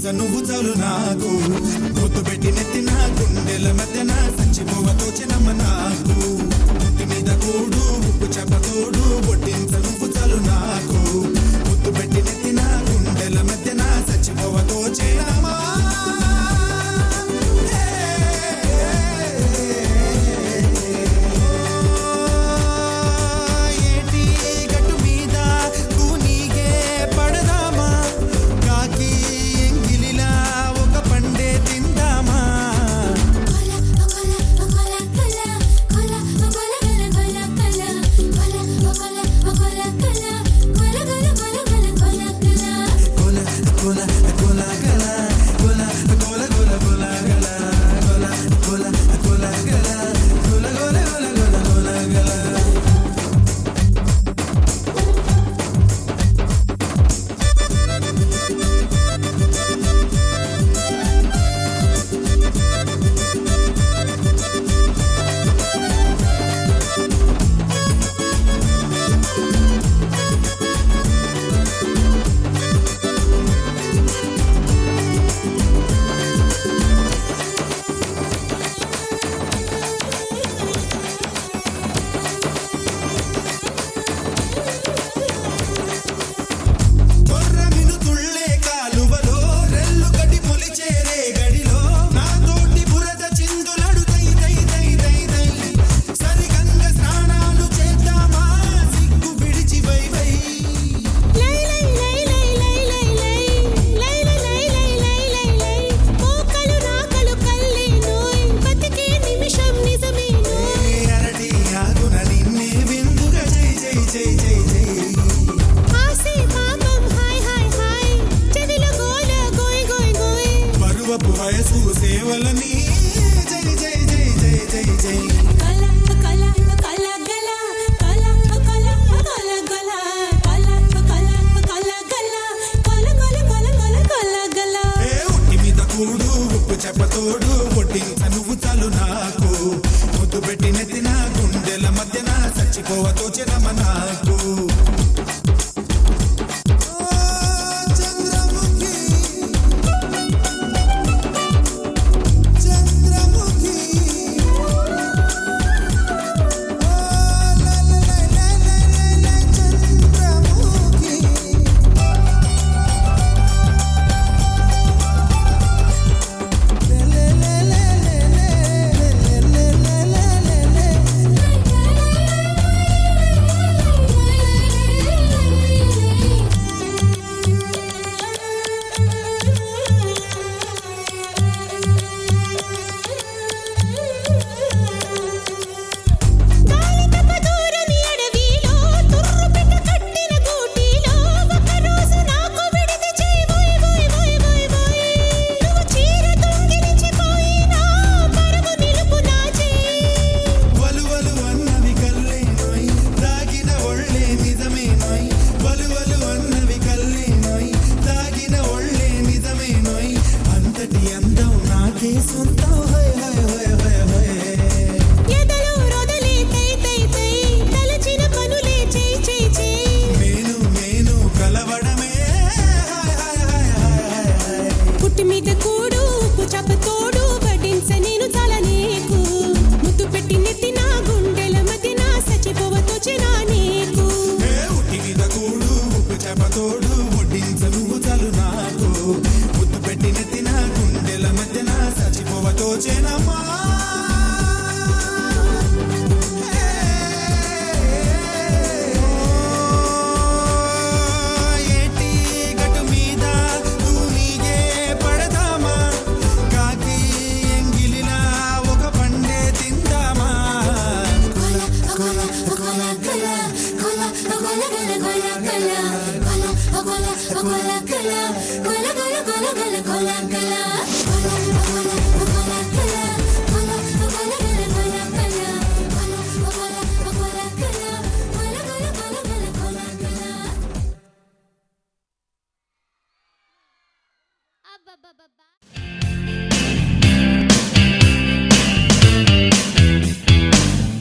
వడ్డించ నువ్వు చాలు నాకు ముద్దు పెట్టి నెత్తిన గుండెల మధ్యన సంచిపోవ తోచినమ్మ నాకు నెత్తి మీద కూడు ఉప్పు చెప్పతోడు వడ్డించ నువ్వు చాలు నాకు ముద్దు పెట్టి నెత్తిన గుండెల మధ్యన సంచిపోవ తోచినమ్మా చెప్పతోడు వడ్డించ నువ్వు చాలు నాకు ముద్దు పెట్టి నెత్తిన గుండెల మధ్యన చచ్చిపోవ తోచినమ్మ నాకు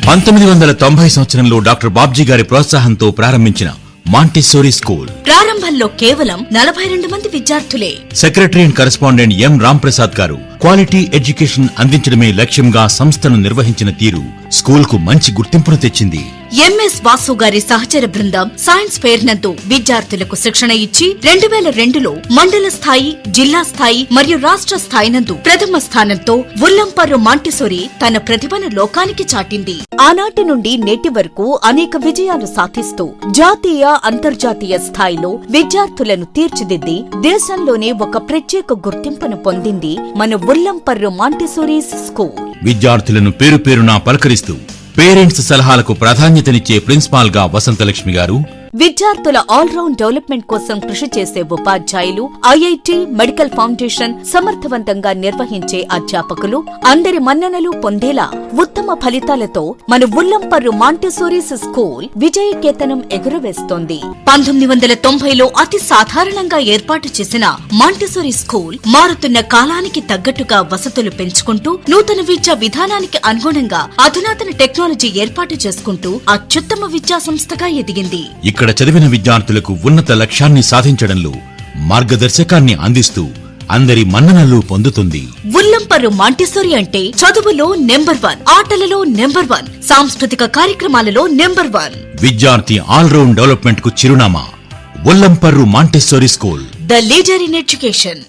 $1990 సంవత్సరంలో డాక్టర్ బాబ్జీ గారి ప్రోత్సాహంతో ప్రారంభించిన మాంటిసోరీ స్కూల్. ప్రారంభంలో కేవలం 42 మంది విద్యార్థులే. సెక్రటరీ అండ్ కరెస్పాండెంట్ ఎం రాంప్రసాద్ గారు క్వాలిటీ ఎడ్యుకేషన్ అందించడమే లక్ష్యంగా సంస్థను నిర్వహించిన తీరు స్కూల్ కు మంచి గుర్తింపును తెచ్చింది. ఎంఎస్ వాసు గారి సహచర బృందం సైన్స్ ఫెయిర్ నందు విద్యార్థులకు శిక్షణ ఇచ్చి 2002లో మండల స్థాయి, జిల్లా స్థాయి మరియు రాష్ట్ర స్థాయి నందు ప్రథమ స్థానంతో ఉల్లంపర్రు మాంటిసోరీ తన ప్రతిభను లోకానికి చాటింది. ఆనాటి నుండి నేటి వరకు అనేక విజయాలు సాధిస్తూ జాతీయ, అంతర్జాతీయ స్థాయిలో విద్యార్థులను తీర్చిదిద్ది దేశంలోనే ఒక ప్రత్యేక గుర్తింపును పొందింది మన ఉల్లంపర్రు మాంటిసోరీ స్కూల్. విద్యార్థులను పేరు పేరునా పలకరిస్తూ పేరెంట్స్ సలహాలకు ప్రాధాన్యతనిచ్చే ప్రిన్సిపాల్ గా వసంతలక్ష్మి గారు, విద్యార్థుల ఆల్రౌండ్ డెవలప్మెంట్ కోసం కృషి చేసే ఉపాధ్యాయులు, ఐఐటి, మెడికల్ ఫౌండేషన్ సమర్థవంతంగా నిర్వహించే అధ్యాపకులు అందరి మన్ననలు పొందేలా ఉత్తమ ఫలితాలతో మన ఉల్లంపర్రు మాంటిసోరీ స్కూల్ విజయకేతనం ఎగురవేస్తోంది. 1990లో అతి సాధారణంగా ఏర్పాటు చేసిన మాంటిసోరీ స్కూల్ మారుతున్న కాలానికి తగ్గట్టుగా వసతులు పెంచుకుంటూ నూతన విద్యా విధానానికి అనుగుణంగా అధునాతన టెక్నాలజీ ఏర్పాటు చేసుకుంటూ అత్యుత్తమ విద్యా సంస్థగా ఎదిగింది. ఇక్కడ చదివిన విద్యార్థులకు ఉన్నత లక్ష్యాన్ని సాధించడంలో మార్గదర్శకాన్ని అందిస్తూ అందరి మన్ననలు పొందుతుంది. ఉల్లంపర్రు మాంటిసోరీ అంటే చదువులో నెంబర్ 1, ఆటలలో నెంబర్ 1, సాంస్కృతిక కార్యక్రమాలలో నెంబర్ 1. విద్యార్థి ఆల్రౌండ్ డెవలప్మెంట్ కు చిరునామా Ullamparru Montessori school, the leader in education.